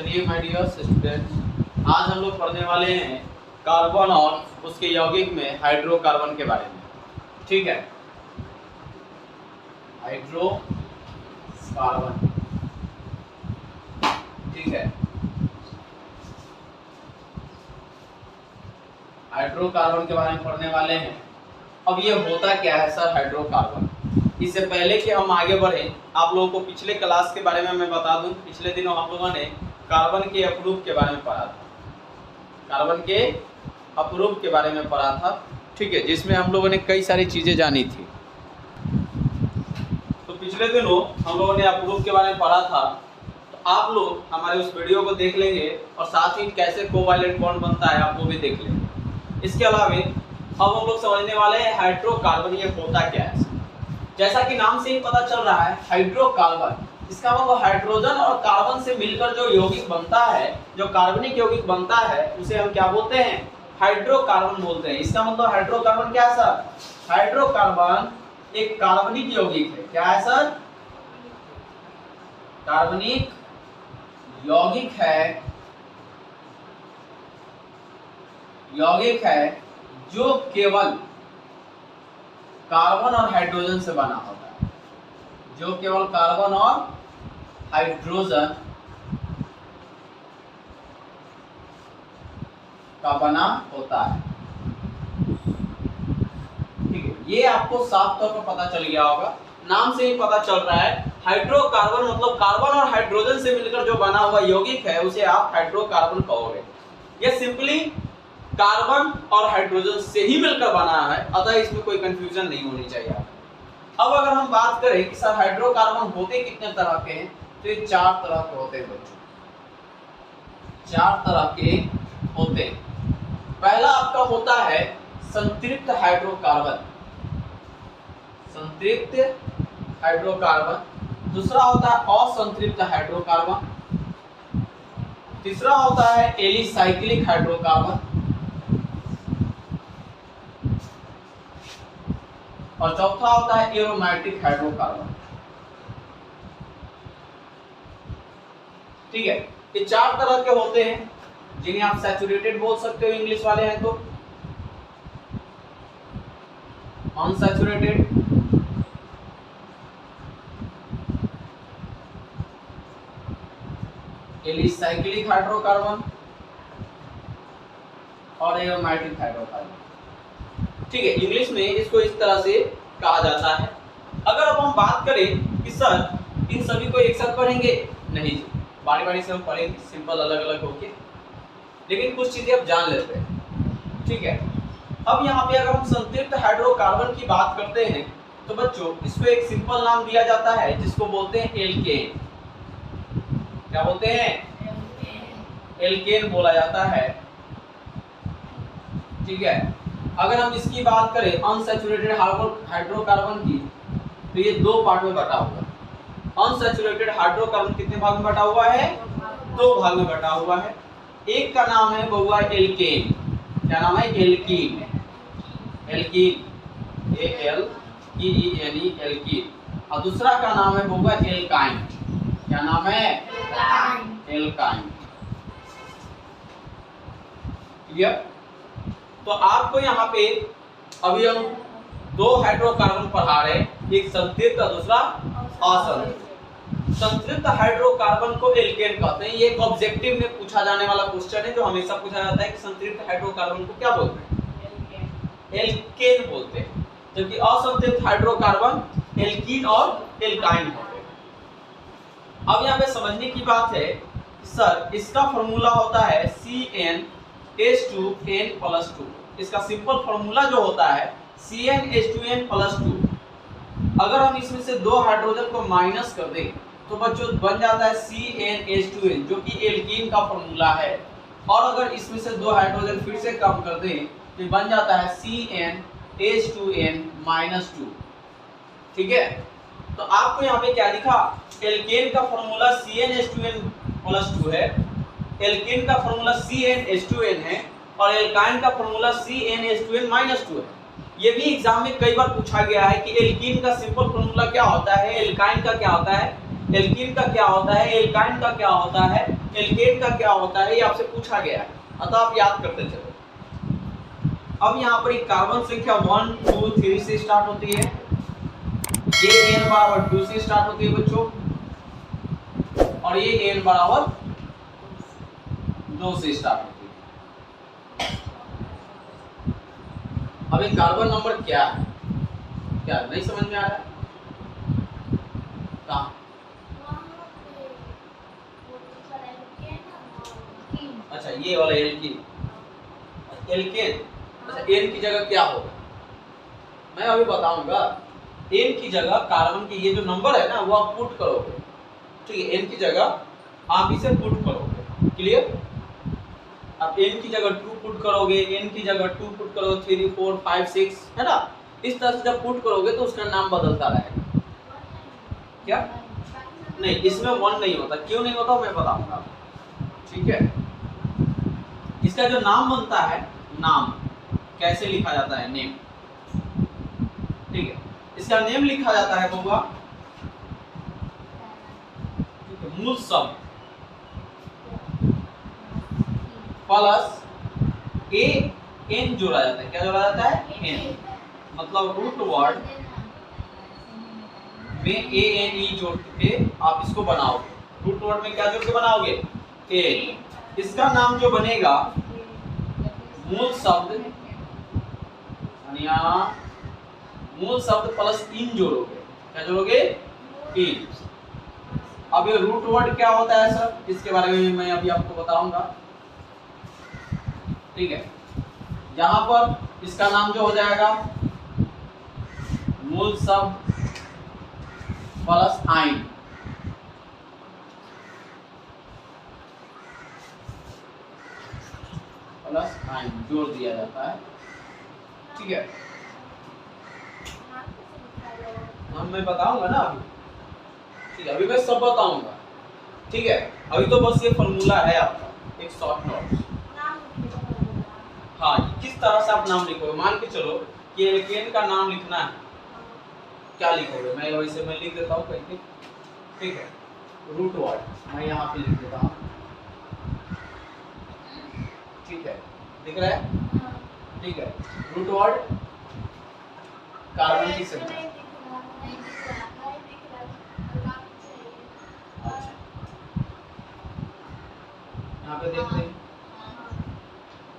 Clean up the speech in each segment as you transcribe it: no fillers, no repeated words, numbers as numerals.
चलिए my dear students, आज हम लोग पढ़ने वाले हैं कार्बन और उसके यौगिक में हाइड्रोकार्बन के बारे में। ठीक है, हाइड्रोकार्बन। ठीक है, हाइड्रोकार्बन के बारे में पढ़ने वाले हैं। अब ये होता क्या है सर हाइड्रोकार्बन? इससे पहले कि हम आगे बढ़ें, आप लोगों को पिछले क्लास के बारे में मैं बता दूं। पिछले दिनों हम लोगों ने कार्बन के अप्रूप के बारे में पढ़ा था, कार्बन के अप्रूप के बारे में पढ़ा था। ठीक है, जिसमें हम लोगों ने कई सारी चीजें जानी थी। तो पिछले दिनों हम लोगों ने अप्रूप के बारे में पढ़ा था, तो आप लोग हमारे उस वीडियो को देख लेंगे और साथ ही कैसे कोवैलेंट बॉन्ड बनता है आप वो भी देख लेंगे। इसके अलावा अब हम लोग समझने वाले हैं हाइड्रोकार्बन ये होता क्या है। जैसा कि नाम से ही पता चल रहा है हाइड्रोकार्बन, इसका मतलब हाइड्रोजन और कार्बन से मिलकर जो यौगिक बनता है, जो कार्बनिक यौगिक बनता है, उसे हम क्या बोलते हैं? हाइड्रोकार्बन बोलते हैं। इसका मतलब हाइड्रोकार्बन क्या है सर? हाइड्रोकार्बन एक कार्बनिक यौगिक है। क्या है सर? कार्बनिक यौगिक है, यौगिक है जो केवल कार्बन और हाइड्रोजन से बना होता है, जो केवल कार्बन और हाइड्रोजन का बना होता है। ठीक है, ये आपको साफ तौर पर पता चल गया होगा, नाम से ही पता चल रहा है। हाइड्रोकार्बन मतलब कार्बन और हाइड्रोजन से मिलकर जो बना हुआ यौगिक है उसे आप हाइड्रोकार्बन कहोगे। ये सिंपली कार्बन और हाइड्रोजन से ही मिलकर बना है, अतः इसमें कोई कंफ्यूजन नहीं होनी चाहिए। अब अगर हम बात करें कि सर हाइड्रोकार्बन होते कितने तरह के हैं, तो ये 4 तरह के होते हैं बच्चों, 4 तरह के होते हैं। पहला आपका होता है संतृप्त हाइड्रोकार्बन, संतृप्त हाइड्रोकार्बन। दूसरा होता है असंतृप्त हाइड्रोकार्बन। तीसरा होता है एलिसाइक्लिक हाइड्रोकार्बन। और चौथा होता है एरोमेटिक हाइड्रोकार्बन। ठीक है, ये 4 तरह के होते हैं, जिन्हें आप सैचुरेटेड बोल सकते हो इंग्लिश वाले हैं तो, अनसैचुरेटेड, एलिसाइक्लिक हाइड्रोकार्बन और एरोमेटिक हाइड्रोकार्बन। ठीक है, इंग्लिश में इसको इस तरह से कहा जाता है। अगर अब हम बात करें कि सर इन सभी को एक साथ पढ़ेंगे, नहीं, बारी बारी से हम पढ़ेंगे, सिंपल अलग अलग होके, लेकिन कुछ चीजें अब जान लेते हैं। ठीक है, अब यहाँ पे अगर हम संतृप्त हाइड्रोकार्बन की बात करते हैं तो बच्चों इसको एक सिंपल नाम दिया जाता है जिसको बोलते हैं एल्केन। क्या बोलते हैं? एल्केन बोला जाता है। ठीक है, अगर हम इसकी बात करें अनसैचुरेटेड हाइड्रोकार्बन की, तो ये 2 पार्ट में बटा हुआ है। अनसैचुरेटेड हाइड्रोकार्बन कितने भाग में बटा हुआ है? 2 भाग में बटा हुआ है। एक का नाम है बउआ एल्केन। क्या नाम है? एल्कीन। Alkene, ALKENE, alkene. और दूसरा का नाम है बउआ एल्काइन। क्या नाम है? एल्काइन। क्लियर? तो आपको यहाँ पे अभी हम 2 हाइड्रोकार्बन पढ़ा रहे हैं, एक संतृप्त और दूसरा असंतृप्त। संतृप्त हाइड्रोकार्बन को एल्केन कहते हैं। ये एक ऑब्जेक्टिव में पूछा जाने वाला क्वेश्चन है, जो हमेशा पूछा जाता है कि संतृप्त हाइड्रोकार्बन को क्या बोलते हैं? एल्केन बोलते हैं, जबकि असंतृप्त हाइड्रोकार्बन एल्कीन और एल्काइन होते हैं। अब यहाँ पे समझने की बात है सर इसका फॉर्मूला होता है CnH2n+2। इसका सिंपल फॉर्मूला जो होता है CnH2n+2। अगर हम इसमें से 2 हाइड्रोजन को माइनस कर दें तो बच्चों बन जाता है CnH2n, जो कि एल्कीन का फॉर्मूला है। और अगर इसमें से 2 हाइड्रोजन फिर से कम कर दें तो बन जाता है CnH2n-2। ठीक है, तो आपको यहाँ पे क्या लिखा? एल्केन का फॉर्मूला CnH2n+2 है, एल्कीन का फॉर्मूला CnH2n है और एल्काइन का फॉर्मूला CnH2n-2 है। ये भी एग्जाम में कई बार पूछा गया है कि एल्कीन का सिंपल फॉर्मूला क्या होता है, एल्काइन का क्या होता है। एल्कीन का क्या होता है, एल्काइन का क्या होता है, एल्केन का क्या होता है, ये आपसे पूछा गया है, अतः आप याद करते चलो। अब यहाँ पर एक कार्बन संख्या 1 2 3 से स्टार्ट होती है, ये n बराबर 2 से स्टार्ट होती है बच्चों, और ये n बराबर 2 से स्टार्ट होती है। अब ये कार्बन नंबर क्या है, क्या नहीं समझ में आ रहा है? कहाँ? अच्छा ये वाला एल्कीन, एल्केन। अच्छा एन की जगह क्या होगा, मैं अभी बताऊंगा। एन की जगह कार्बन की ये जो नंबर है ना वो आप पुट करोगे, ठीक है, एन की जगह आप इसे पुट करोगे, क्लियर। अब एन की जगह 2 पुट करोगे, एन की जगह 2 पुट करोगे, 3 4 5 6 है ना, इस तरह से जब पुट करोगे तो उसका नाम बदलता रहेगा। क्या नहीं, इसमें 1 नहीं होता, क्यों नहीं होता मैं बताऊंगा, ठीक है। इसका जो नाम बनता है, नाम कैसे लिखा जाता है, नेम, ठीक है, इसका नेम लिखा जाता है होगा, ठीक है, मूल शब्द प्लस ए एन जोड़ा जाता है, क्या जोड़ा जाता है, एन, मतलब रूट वर्ड में ए एन ई जोड़ के आप इसको बनाओगे, रूट वर्ड में क्या जोड़ के बनाओगे, ए, इसका नाम जो बनेगा मूल शब्द, मूल शब्द प्लस इन जोड़ोगे, क्या जोड़ोगे, इन। अब ये रूट वर्ड क्या होता है सर, इसके बारे में मैं अभी आपको बताऊंगा, ठीक है। यहां पर इसका नाम जो हो जाएगा मूल शब्द प्लस आइन, प्लस आइन जोड़ दिया जाता है, ठीक है। मैं बताऊंगा ना अभी, ठीक है, अभी मैं सब बताऊंगा, ठीक है। अभी तो बस ये फॉर्मूला है आपका, एक शॉर्ट नोट। हाँ, किस तरह से आप नाम लिखोगे, मान के चलो कि एल्केन का नाम लिखना है, क्या लिखोगे, मैं वैसे मैं लिख देता हूँ कहीं, ठीक है, रूट वर्ड मैं यहाँ पे लिख देता हूँ, ठीक है, दिख रहा है, ठीक है, रूट वर्ड कार्बन की संख्या, यहाँ पे देखते हैं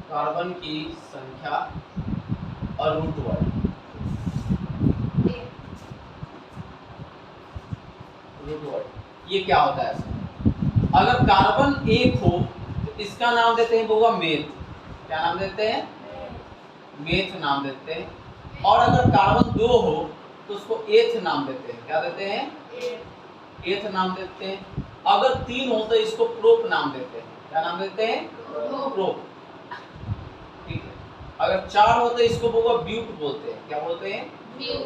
कार्बन की संख्या और रूट वर्ड, रूट वर्ड ये क्या होता है, अगर कार्बन एक हो तो इसका नाम देते हैं होगा मेथ, क्या नाम देते हैं, मेथ नाम देते हैं, और अगर कार्बन 2 हो तो उसको एथ नाम देते हैं, क्या देते हैं, एथ नाम देते हैं। अगर 3 हो तो इसको प्रोप नाम देते हैं, क्या नाम देते हैं, प्रोप, ठीक है। अगर 4 हो तो इसको होगा ब्यूट बोलते हैं, क्या बोलते हैं, ब्यूट,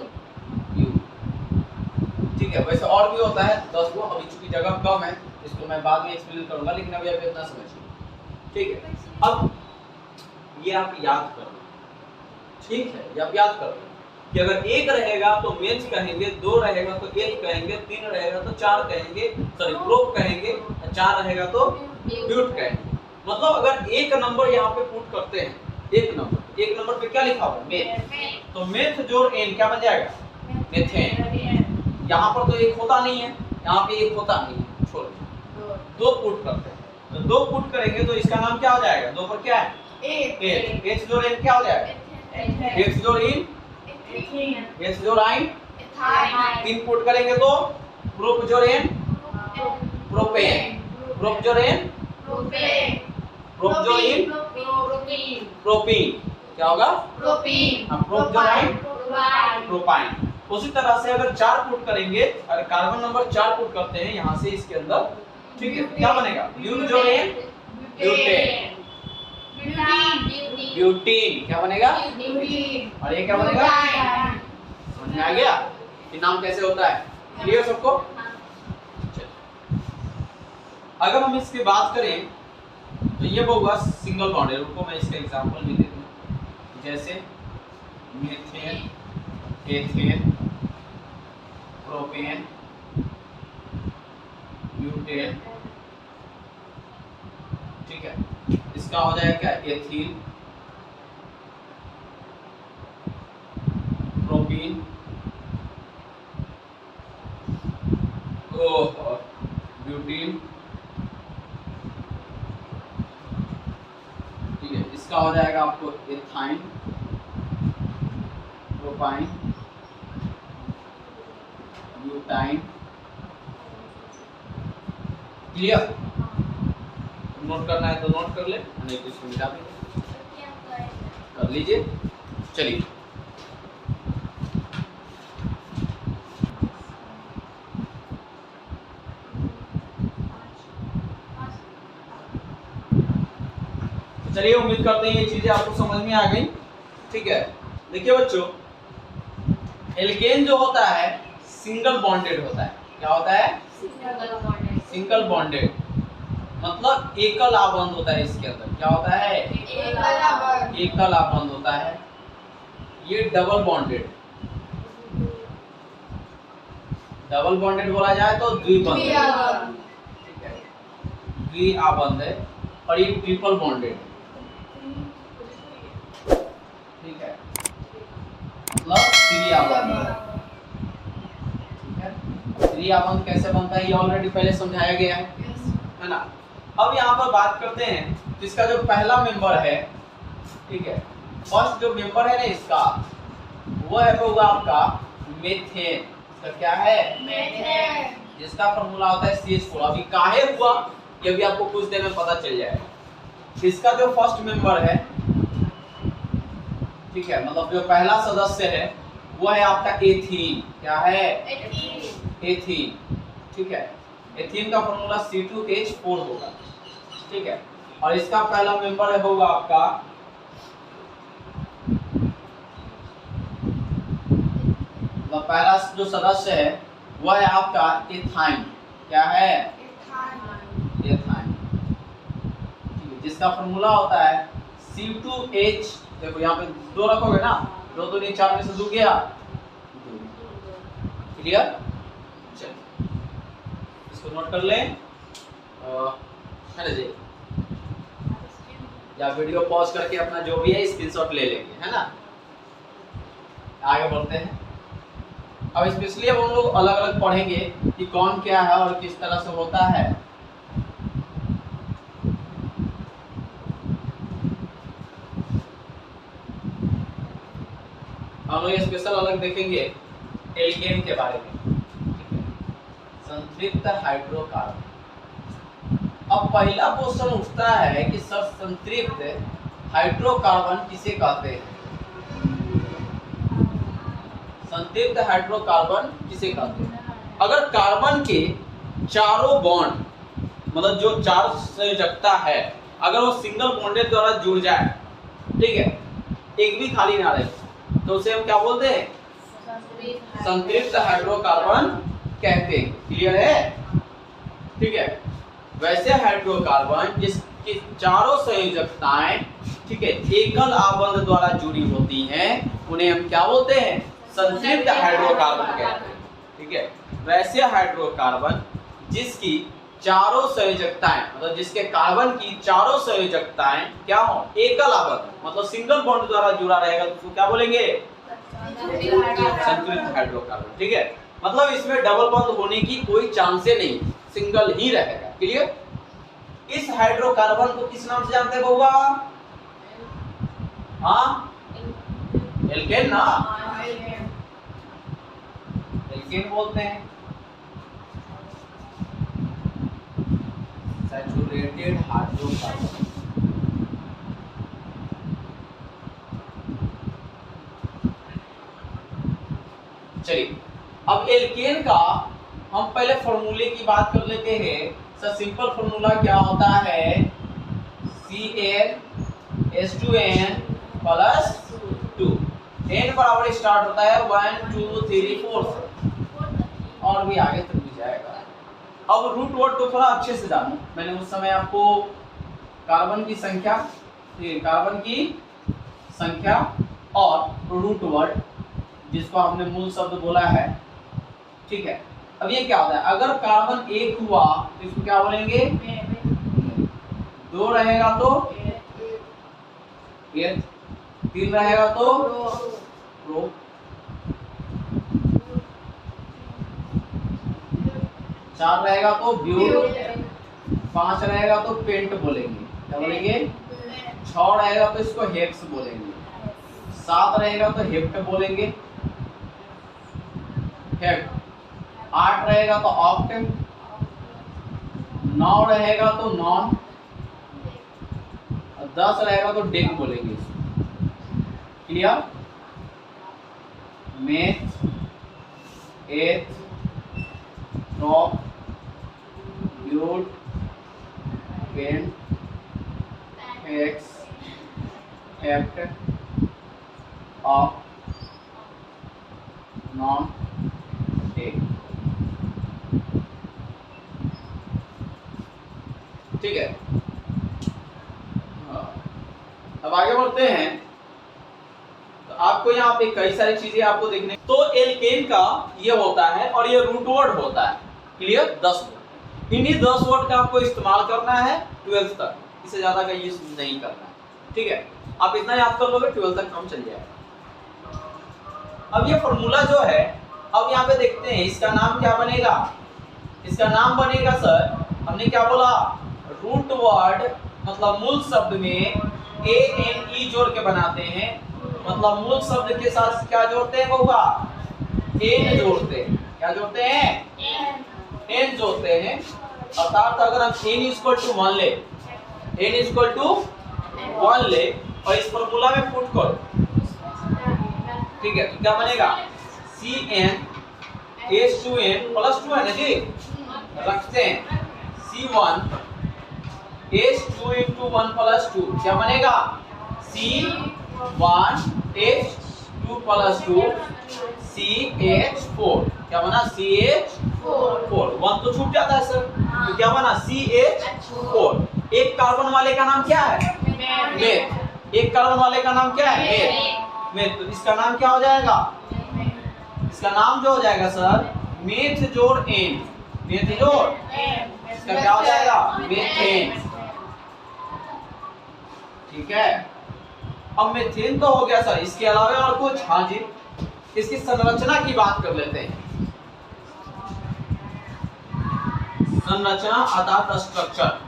ठीक है। वैसे और भी होता है 10 को, अभी चूंकि जगह कम है इसको मैं बाद में एक्सप्लेन करूंगा, लेकिन अभी आप इतना समझिए, ठीक है। अब ये आप याद कर लो, ठीक है, ये आप याद कर लो कि अगर 1 रहेगा तो मेथ कहेंगे, 2 रहेगा तो एथ कहेंगे, 3 रहेगा तो 4 कहेंगे, सॉरी प्रोप कहेंगे, 4 रहेगा तो ब्यूट कहेंगे। मतलब अगर एक नंबर यहाँ पे पुट करते हैं, एक नंबर पे क्या लिखा हुआ है, मेथ, तो मेथ जोड़ एन क्या बन जाएगा, मेथेन। यहाँ पर तो एक होता नहीं है, यहाँ पे एक होता नहीं है, छोड़ 2 पुट करते हैं, तो 2 पुट करेंगे तो इसका नाम क्या हो जाएगा, 2 पर क्या है, एथ, एथ जोड़ एन क्या हो जाएगा, एथ जोड़ इन, एथ जोड़ आइन, 3 पुट करेंगे तो प्रोप जोड़ एन, प्रोपेन, प्रोप जोड़ एन, प्रोप जोड़ इन, प्रोपीन, क्या होगा, प्रोपीन, प्रोप जोड़ आइन, प्रोपाइन। उसी तरह से अगर 4 पुट करेंगे, अगर कार्बन नंबर 4 पुट करते हैं यहाँ से इसके अंदर, ठीक है, क्या बनेगा, ब्यूट जोड़ एन, ब्यूटेन, ब्यूटीन, क्या बनेगा, और ये क्या बनेगा, समझ में आ गया कि नाम कैसे होता है, क्लियर सबको। अगर हम इसकी बात करें तो ये होगा सिंगल बॉन्ड है, रुको मैं इसका एग्जांपल भी दे दूं, जैसे मीथेन, एथेन, प्रोपेन, इसका हो जाएगा क्या, एथिल प्रोपीन और ब्यूटीन, ठीक है। इसका हो जाएगा आपको ethyne propyne butyne. Clear? Note करना है तो नोट कर ले, नहीं तो इसको मिटा दीजिए, कर लीजिए। चलिए चलिए, उम्मीद करते हैं ये चीजें आपको समझ में आ गई। ठीक है, देखिए बच्चों, एल्केन जो होता है सिंगल बॉन्डेड होता है। क्या होता है? सिंगल बॉन्डेड, मतलब एकल आबंध होता है इसके अंदर। क्या होता है? एकल आबंध होता है। ये डबल बॉन्डेड, डबल बॉन्डेड बोला जाए तो द्विबंध, ठीक है, द्विआबंध है। और ये ट्रिपल बॉन्डेड, ठीक है, मतलब त्रिआबंध, ठीक है। त्रिआबंध कैसे बनता है ये ऑलरेडी पहले समझाया गया है ना। अब यहाँ पर बात करते हैं, इसका जो पहला मेंबर है, ठीक है, फर्स्ट जो मेंबर है ना इसका, वो है होगा आपका मेथेन। इसका क्या है? मेथेन, जिसका फॉर्मूला होता है CH4। अभी काहे हुआ ये भी आपको कुछ देर में पता चल जाएगा। इसका जो फर्स्ट मेंबर है, ठीक है, मतलब जो पहला सदस्य है वो है आपका एथीन। क्या है? एथीन, ठीक है। एथीन का फॉर्मूला C2H4 होगा, ठीक है। और इसका पहला मेंबर होगा आपका पहला जो सदस्य है वह है आपका एथाइन। क्या है? एथाइन, जिसका फॉर्मूला होता है C2H। देखो यहाँ पे 2 रखोगे ना, 2 दूनी 4 में से 2 गया। क्लियर? चलिए इसको नोट कर लें, है ना जी, या वीडियो पॉज करके अपना जो भी है स्क्रीनशॉट ले लेंगे, है ना। आगे बढ़ते हैं। अब स्पेशली अब हम लोग अलग अलग पढ़ेंगे कि कौन क्या है और किस तरह से होता है। हम लोग स्पेशल अलग देखेंगे एल्केन के बारे में, संतृप्त हाइड्रोकार्बन। अब पहला क्वेश्चन उठता है कि सर संतृप्त हाइड्रोकार्बन किसे कहते हैं? संतृप्त हाइड्रोकार्बन किसे कहते हैं? अगर कार्बन के चारों बॉन्ड, मतलब जो 4 संयोजकता है, अगर वो सिंगल बॉन्डेड द्वारा जुड़ जाए, ठीक है, एक भी खाली ना रहे, तो उसे हम क्या बोलते हैं? संतृप्त हाइड्रोकार्बन कहते हैं। क्लियर है? ठीक है। वैसे हाइड्रोकार्बन जिसकी चारों संयोजकताएं, ठीक है, एकल आबंध द्वारा जुड़ी होती हैं, उन्हें हम क्या बोलते हैं? संतृप्त हाइड्रोकार्बन कहते हैं। ठीक है। वैसे हाइड्रोकार्बन जिसकी चारों संयोजकताएं, मतलब जिसके कार्बन की चारों संयोजकताएं क्या हो? एकल आबंध, मतलब सिंगल बॉन्ड द्वारा जुड़ा रहेगा, तो उसको क्या बोलेंगे? संतृप्त हाइड्रोकार्बन। ठीक है, मतलब इसमें डबल बॉन्ड होने की कोई चांस नहीं, सिंगल ही रहेगा। क्लियर? इस हाइड्रोकार्बन को किस नाम से जानते हैं बउआ? हाँ, एल्केन ना, एल्केन बोलते हैं। Saturated hydrocarbon. चलिए, अब एल्केन का हम पहले फॉर्मूले की बात कर लेते हैं। सर सिंपल फॉर्मूला क्या होता है? CnH2n plus 2। n बराबर स्टार्ट होता है 1 2 3 4 से, और भी आगे तक भी जाएगा। अब रूट वर्ड को थोड़ा अच्छे से जानो। मैंने उस समय आपको कार्बन की संख्या और रूट वर्ड, जिसको हमने मूल शब्द बोला है, ठीक है। अब ये क्या होता है? अगर कार्बन 1 हुआ तो इसको क्या बोलेंगे? 2 रहेगा तो एथ, 3 रहेगा तो प्रो, 4 रहेगा तो ब्यूट, 5 रहेगा तो पेंट बोलेंगे, क्या बोलेंगे? 6 रहेगा तो इसको हेक्स बोलेंगे, 7 रहेगा तो हेप्ट बोलेंगे, 8 रहेगा तो ऑक्ट, 9 रहेगा तो नॉन, 10 रहेगा तो डेक बोलेंगे। Clear? Meth, eth, prop, but, pent, hex, hept, oct, non, dec. ठीक है, अब आगे बढ़ते हैं। तो आपको यहाँ पे कई सारी चीजें आपको देखने, तो एल्केन का ये होता है और ये रूट वर्ड होता है। क्लियर? 10 वर्ड, इन्हीं 10 वर्ड का आपको इस्तेमाल करना है 12th तक, इससे ज्यादा का यूज नहीं करना है। ठीक है, आप इतना याद कर लोगे 12th तक काम चल जाएगा। अब ये फॉर्मूला जो है, अब यहाँ पे देखते हैं इसका नाम क्या बनेगा। इसका नाम बनेगा सर, हमने क्या बोला, रूट वर्ड मतलब मूल शब्द में ए एन ई जोड़ के बनाते हैं, मतलब मूल शब्द के साथ क्या जोड़ते हैं बउआ? एन जोड़ते हैं। क्या जोड़ते हैं? एन जोड़ते हैं। अर्थात अगर हम n इक्वल टू 1 ले, n इक्वल टू 1 ले और इस फॉर्मूला में पुट करो, ठीक है, तो क्या बनेगा? Cn H2n प्लस 2 है ना जी, रखते हैं C1 H2 into 1 plus 2, क्या बनेगा? C1 H2 plus 2 CH4, क्या बना? CH4, 1 तो छूट जाता है सर, तो क्या बना? CH4। एक कार्बन वाले का नाम क्या है? मेथ। एक कार्बन वाले का नाम क्या है? मेथ। तो इसका नाम क्या हो जाएगा? इसका नाम जो हो जाएगा सर, मेथ जोड़ एन, मेथ जोड़, इसका क्या हो जाएगा? मेथेन। ठीक है, अब मेथेन तो हो गया सर, इसके अलावा और कुछ? हाँ जी, इसकी संरचना की बात कर लेते हैं। संरचना अर्थात स्ट्रक्चर।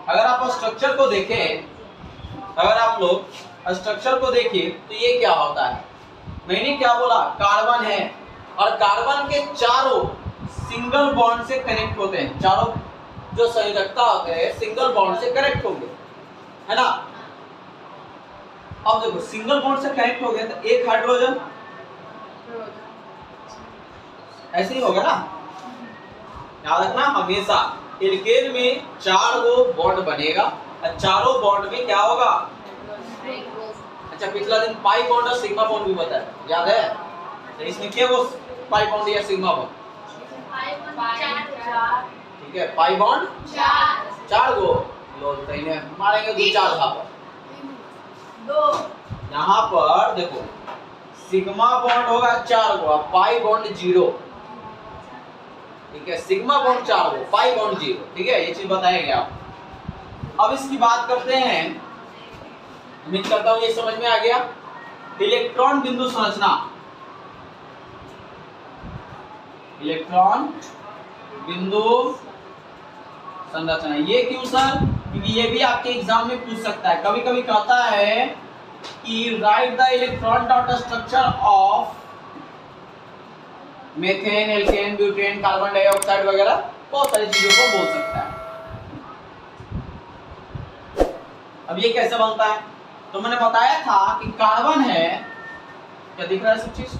अगर आप स्ट्रक्चर को देखें, अगर आप लोग स्ट्रक्चर को देखें तो ये क्या होता है? मैंने क्या बोला? कार्बन है और कार्बन के चारों सिंगल बॉन्ड से कनेक्ट होते हैं, चारों जो संयोजकता होते हैं सिंगल बॉन्ड से कनेक्ट होंगे, है ना? अब देखो सिंगल बॉन्ड से कनेक्ट हो गए तो एक हाइड्रोजन ऐसे ही होगा ना, याद रखना हमेशा एल्केन में 4 गो बॉन्ड बनेगा और चारों बॉन्ड में क्या होगा? अच्छा, पिछला दिन पाई बॉन्ड और सिग्मा बॉन्ड भी बताया, याद है? तो इसमें क्या वो पाई बॉन्ड या सिग्मा बॉन्ड? ठीक है, पाई बॉन्ड 4 गो लोग मारेंगे, 2-4 यहाँ पर, यहाँ पर देखो सिग्मा बॉन्ड होगा 4 गो, पाई बॉन्ड 0। ठीक है, सिग्मा बॉन्ड 4 गो, पाई बॉन्ड 0। ठीक है, ये चीज बताएंगे आप। अब इसकी बात करते हैं, उम्मीद करता हूं ये समझ में आ गया। इलेक्ट्रॉन बिंदु संरचना, इलेक्ट्रॉन बिंदु संरचना, ये क्यों सर? क्योंकि ये भी आपके एग्जाम में पूछ सकता है। कभी कभी कहता है कि write the electron dot structure of methane, alkane, butane, carbon dioxide वगैरह बहुत सारी चीजों को बोल सकता है। अब ये कैसे बनता है? तो मैंने बताया था कि कार्बन है, क्या दिख रहा है सब चीज?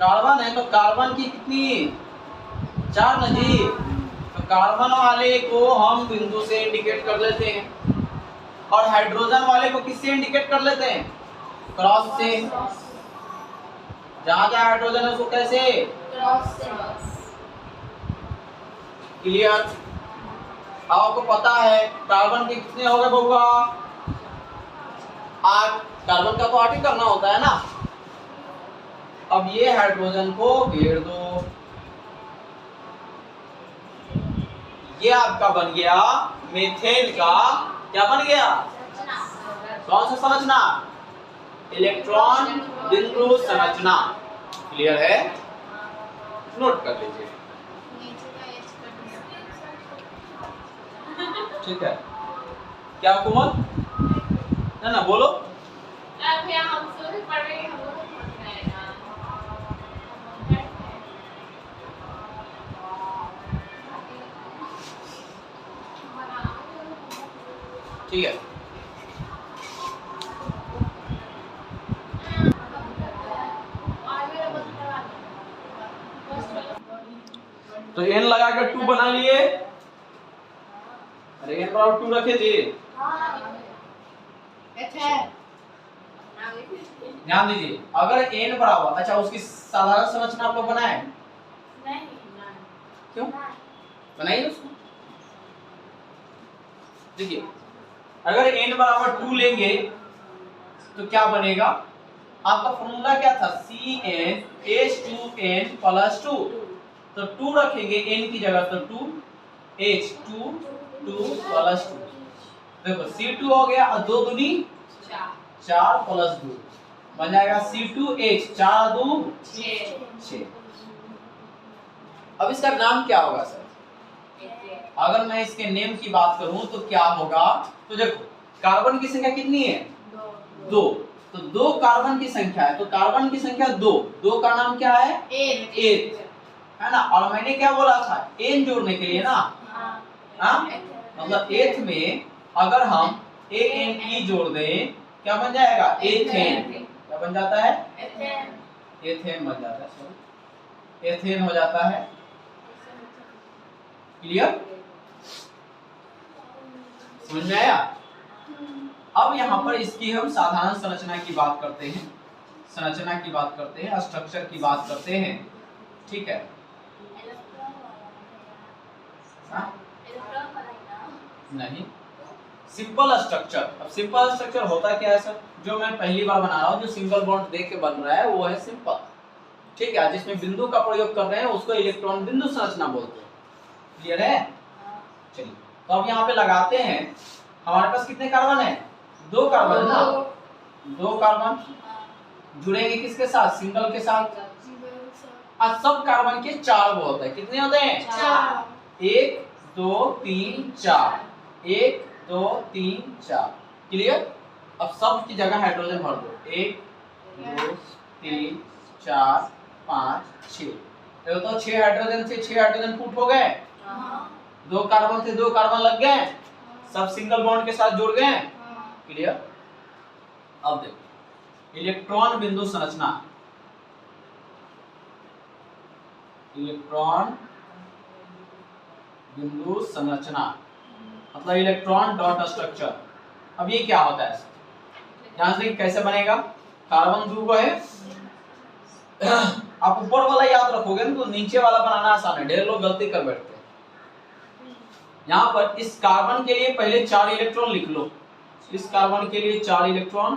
कार्बन है, तो कार्बन की कितनी? 4 ना जी। तो कार्बन वाले को हम बिंदु से इंडिकेट कर लेते हैं और हाइड्रोजन वाले को किससे इंडिकेट कर लेते हैं? क्रॉस से। जहां जहां हाइड्रोजन है उसको कैसे? क्रॉस से। क्लियर? आपको पता है कार्बन के कितने हो गए बउआ? 8। कार्बन का तो 8 ही करना होता है ना। अब ये हाइड्रोजन को घेर दो, ये आपका बन गया मीथेन का, क्या बन गया, कौन सा संरचना, इलेक्ट्रॉन बिंदु संरचना। क्लियर है, नोट कर लीजिए। ठीक है, क्या हुकूमत है ना, बोलो। हम शुरू पढ़ रहे हैं, हम लोग को समझ में आएगा। ठीक है, तो n लगाकर 2 बना लिए। अरे n बराबर 2 रखे जी, ध्यान दीजिए। अगर n बराबर, अच्छा उसकी साधारण संरचना आप लोग बनाए, नहीं क्यों बनाइए उसको। देखिए अगर n बराबर 2 लेंगे तो क्या बनेगा, आपका फॉर्मूला क्या था, CnH2n + 2, तो 2 रखेंगे n की जगह, तो 2 H2 2 + 2, देखो C2 हो गया और 2 दूनी 4 + 2 बन जाएगा C2H, 4 2 6। अब इसका नाम क्या होगा सर, अगर मैं इसके नेम की बात करूं तो क्या होगा, तो देखो कार्बन की संख्या कितनी है, 2, तो 2 कार्बन की संख्या है, तो कार्बन की संख्या 2, 2 का नाम क्या है, एथ, है ना। और मैंने क्या बोला था, एन जोड़ने के लिए ना, हाँ, मतलब एथ में अगर हम ANE जोड़ दें क्या बन जाएगा, एथेन, क्या बन जाता है, एथेन बन जाता है, सॉरी एथेन हो जाता है। क्लियर, समझ में आया। अब यहाँ पर इसकी हम साधारण संरचना की बात करते हैं, संरचना की बात करते हैं, स्ट्रक्चर की बात करते हैं। ठीक है, नहीं, सिंपल स्ट्रक्चर। अब सिंपल स्ट्रक्चर होता क्या है सर, जो मैं पहली बार बना रहा हूँ, जो सिंगल बॉन्ड देख के बन रहा है वो है सिंपल। ठीक है, जिसमें बिंदु का प्रयोग कर रहे हैं उसको इलेक्ट्रॉन बिंदु संरचना बोलते हैं। क्लियर है, चलिए तो अब यहाँ पे लगाते हैं। हमारे पास कितने कार्बन है, 2 कार्बन ना, 2 कार्बन जुड़ेंगे किसके साथ, सिंगल के साथ। और सब कार्बन के 4 वो होते हैं, कितने होते हैं, 1 2 3 4, 1 2 3 4। क्लियर, अब सब की जगह हाइड्रोजन भर दो, 1 2 3 4 5 6, तो 6 हाइड्रोजन से 6 हाइड्रोजन फुट हो गए, 2 कार्बन से 2 कार्बन लग गए, सब सिंगल बॉन्ड के साथ जुड़ गए। क्लियर, अब देखो इलेक्ट्रॉन बिंदु संरचना, इलेक्ट्रॉन बिंदु संरचना मतलब इलेक्ट्रॉन डॉट स्ट्रक्चर। अब ये क्या होता है, ध्यान से कैसे बनेगा, कार्बन ग्रुप है, आप ऊपर वाला याद रखोगे ना तो नीचे वाला बनाना आसान है, ढेर लोग गलती कर बैठते हैं। यहाँ पर इस कार्बन के लिए पहले 4 इलेक्ट्रॉन लिख लो, इस कार्बन के लिए 4 इलेक्ट्रॉन,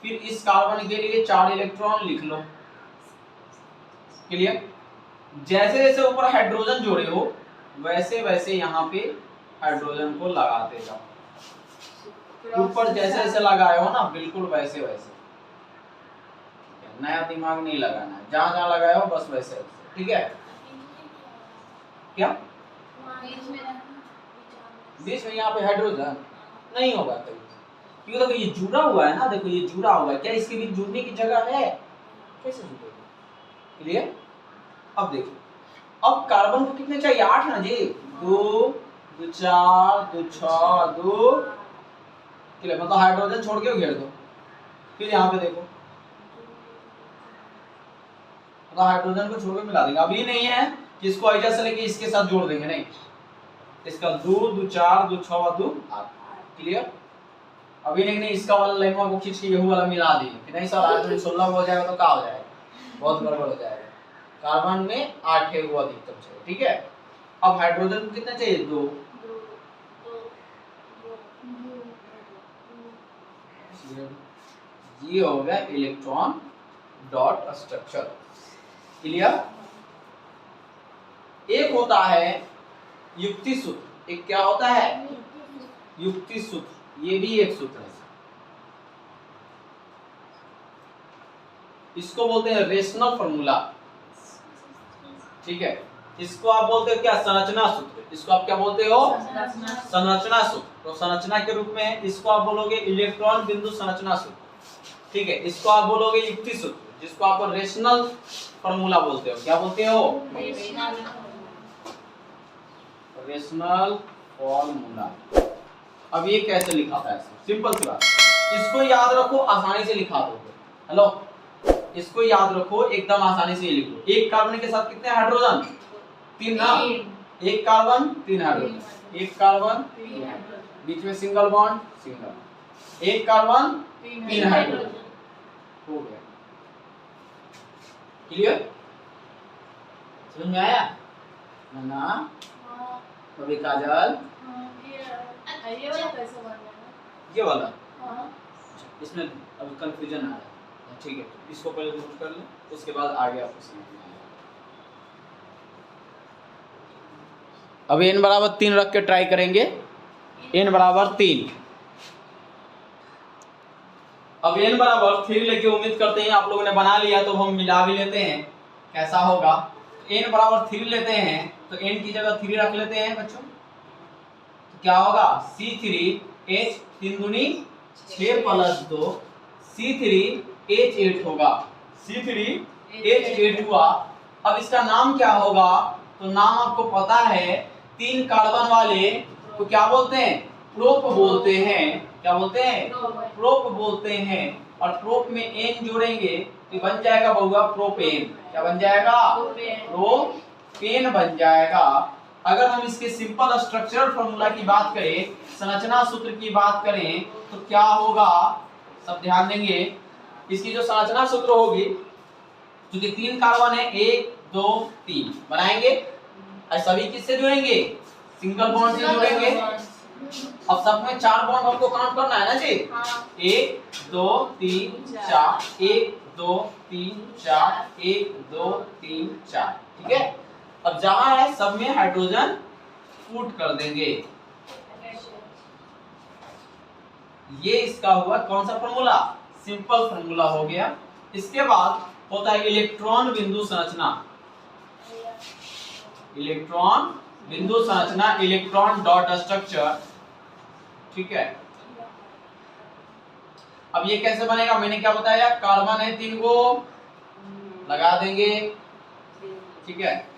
फिर इस कार्बन के लिए 4 इलेक्ट्रॉन लिख लो। क्लियर, जैसे जैसे ऊपर हाइड्रोजन जोड़े हो वैसे वैसे यहाँ पे हाइड्रोजन को लगाते जाओ, ऊपर जैसे जैसे लगाए हो ना बिल्कुल वैसे वैसे, नया दिमाग नहीं लगाना है, जहां जहां लगाए हो बस वैसे वैसे। ठीक है, क्या बीच में यहाँ पे हाइड्रोजन नहीं होगा कहीं, क्योंकि देखो ये जुड़ा हुआ है ना, देखो ये जुड़ा हुआ है, क्या इसके बीच जुड़ने की जगह है, कैसे जुड़ेगा। क्लियर, अब देखिए, अब कार्बन को कितने चाहिए, 8 ना जी, 2 2 4 2 6 2। क्लियर, मतलब हाइड्रोजन छोड़ के घेर दो, फिर यहाँ पे देखो मतलब हाइड्रोजन को छोड़ के मिला देंगे। अभी नहीं है कि इसको ऐसा से लेके इसके साथ जोड़ देंगे, नहीं, इसका 2 2 4 2 6 2 8। क्लियर, अभी नहीं, इसका वाला लेमा को खींच के ये वाला मिला दिए कि नहीं सर, हाइड्रोजन 16 हो जाएगा तो क्या हो जाएगा, बहुत गड़बड़ हो जाएगा। कार्बन में 8 है वो अधिकतम चाहिए। ठीक है, अब हाइड्रोजन को कितना चाहिए, 2। ये हो गया इलेक्ट्रॉन डॉट स्ट्रक्चर। क्लियर, एक होता है युक्ति सूत्र एक क्या होता है? युक्ति सूत्र, ये भी एक सूत्र है। इसको बोलते हैं रेशनल फॉर्मूला, ठीक है। इसको आप बोलते हो क्या? संरचना सूत्र। इसको आप क्या बोलते हो? संरचना सूत्र। तो संरचना के रूप में इसको आप बोलोगे इलेक्ट्रॉन बिंदु संरचना सूत्र, ठीक है। इसको आप बोलोगे युक्ति सूत्र, जिसको आप रेशनल फॉर्मूला बोलते हो। क्या बोलते हो? Rational formula. अब ये कैसे लिखा था? सिंपल सी बात, इसको याद रखो, आसानी से लिखा दो। हेलो, इसको याद रखो, एकदम आसानी से लिख लो। एक कार्बन के साथ कितने हाइड्रोजन? 3 ना। एक कार्बन 3 हाइड्रोजन, एक कार्बन बीच में सिंगल बॉन्ड, सिंगल, एक कार्बन 3 हाइड्रोजन, हो गया। क्लियर? समझ में आया ना? अभी काजल ये वाला इसमें अभी कंफ्यूजन आ रहा है, ठीक है। इसको पहले नोट कर लो, उसके बाद आगे आपको समझ में आएगा। अब n बराबर 3 रख के ट्राई करेंगे। n बराबर 3। अब n बराबर 3 लेके उम्मीद करते हैं आप लोगों ने बना लिया, तो हम मिला भी लेते हैं कैसा होगा। n बराबर 3 लेते हैं तो n की जगह 3 रख लेते हैं बच्चों। तो क्या होगा? C3H 3 दूनी 6 + 2 C3H8 होगा। C3H8 हुआ। अब इसका नाम क्या होगा? तो नाम आपको पता है, 3 कार्बन वाले को क्या बोलते हैं? प्रोप बोलते हैं। क्या बोलते हैं? प्रोप बोलते हैं। और प्रोप में एन जोड़ेंगे तो बन जाएगा बहुआ प्रोपेन। क्या बन जाएगा? प्रोपेन बन जाएगा। अगर हम इसके सिंपल स्ट्रक्चरल फॉर्मूला की बात करें, संरचना सूत्र की बात करें, तो क्या होगा? सब ध्यान देंगे। इसकी जो संरचना सूत्र होगी, क्योंकि 3 कार्बन है, 1 2 3 बनाएंगे, और सभी किससे जुड़ेंगे? सिंगल बॉन्ड से जुड़ेंगे। अब सब में 4 बॉन्ड हमको काउंट करना है ना जी? 1 2 3 4, 1 2 3 4, 1 2 3 4, ठीक है। अब जहां है सब में हाइड्रोजन पुट कर देंगे। ये इसका हुआ कौन सा फॉर्मूला? सिंपल फॉर्मूला हो गया। इसके बाद होता है इलेक्ट्रॉन बिंदु संरचना। इलेक्ट्रॉन बिंदु संरचना, इलेक्ट्रॉन डॉट स्ट्रक्चर, ठीक है। अब ये कैसे बनेगा? मैंने क्या बताया? कार्बन है 3 को लगा देंगे, ठीक है।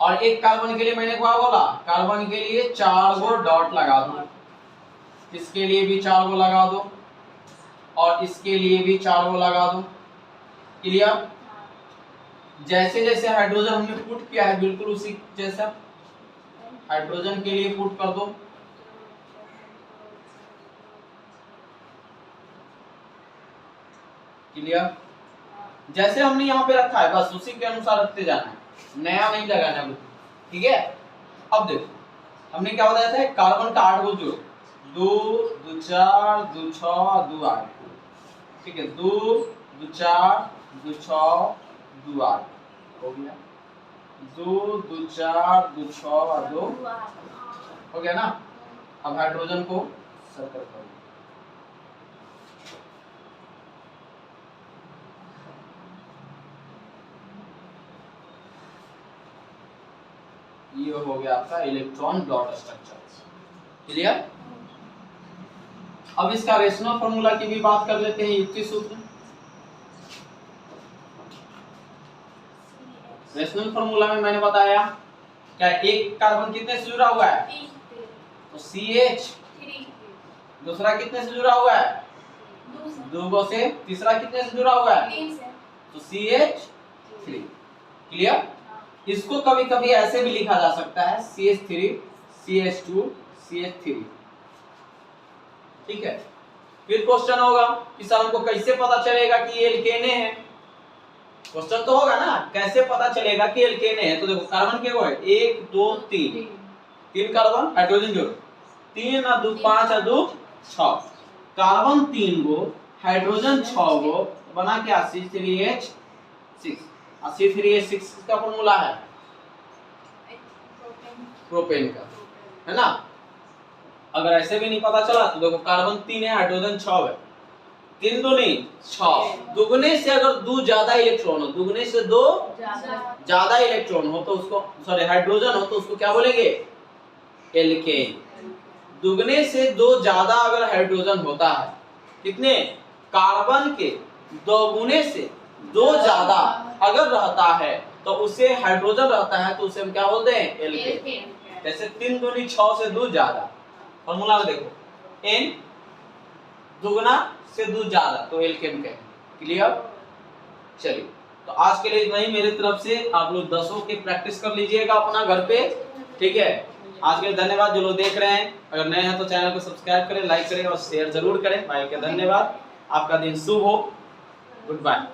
और एक कार्बन के लिए मैंने क्या बोला? कार्बन के लिए 4 गो डॉट लगा दो, इसके लिए भी 4 गो लगा दो, और इसके लिए भी 4 गो लगा दो। क्लियर? जैसे जैसे हाइड्रोजन हमने पुट किया है, बिल्कुल उसी जैसा हाइड्रोजन के लिए पुट कर दो। क्लियर? जैसे हमने यहाँ पे रखा है बस उसी के अनुसार रखते जाना है, नया नहीं लगाना है, ठीक है। अब देखो हमने क्या बताया था? कार्बन का 8 गो जोड़, 2 2 4 2 6 2 8, ठीक है। 2 2 4 2 6 2 8 हो गया। 2 2 4 2 6 2 हो गया ना। अब हाइड्रोजन को सर्कल करो। ये हो गया आपका इलेक्ट्रॉन डॉट स्ट्रक्चर। क्लियर? अब इसका रेशनल फॉर्मूला की भी बात कर लेते हैं, युक्ति सूत्र। रेशनल फॉर्मूला में मैंने बताया क्या, एक कार्बन कितने से जुड़ा हुआ है? तो CH। दूसरा कितने से जुड़ा हुआ है? 2 से। तीसरा कितने से जुड़ा हुआ है? तो CH3। क्लियर? इसको कभी कभी ऐसे भी लिखा जा सकता है, CH3 CH2 CH3, ठीक है। फिर क्वेश्चन होगा कि सर हमको कैसे पता चलेगा कि ये एल्केने है? क्वेश्चन तो होगा ना, कैसे पता चलेगा कि एल्केने है? तो देखो कार्बन के वो है 1 2 3, 3 कार्बन, हाइड्रोजन जोड़ो, 3 और 2 5 और 2 6, कार्बन 3 गो, हाइड्रोजन 6 गो, बना क्या? C3H6। C3H6 का फॉर्मूला है प्रोपेन का, है ना। अगर ऐसे भी नहीं पता चला तो देखो कार्बन 3 है, हाइड्रोजन 6 है, 3 दूनी 6, दुगने से अगर 2 ज्यादा इलेक्ट्रॉन हो, दुगने से 2 ज्यादा इलेक्ट्रॉन हो तो उसको, सॉरी हाइड्रोजन हो तो उसको क्या बोलेंगे, एल्केन। दुगने से 2 ज्यादा अगर हाइड्रोजन होता है, कितने, कार्बन के दोगुने से 2 ज्यादा अगर रहता है तो उसे हाइड्रोजन रहता है तो उसे हम क्या बोलते हैं, एल्केन। जैसे 3 दूनी 6 से 2 ज्यादा, फॉर्मूला में देखो n दुगना से 2 ज्यादा तो एल्केन कहेंगे। क्लियर। चलिए तो आज के लिए इतना ही मेरी तरफ से। आप लोग 10 के प्रैक्टिस कर लीजिएगा अपना घर पे, ठीक है। आज के लिए धन्यवाद जो लोग देख रहे हैं, अगर नए हैं तो चैनल को सब्सक्राइब करें, लाइक करें और शेयर जरूर करें। भाई के धन्यवाद, आपका दिन शुभ हो, गुड बाय।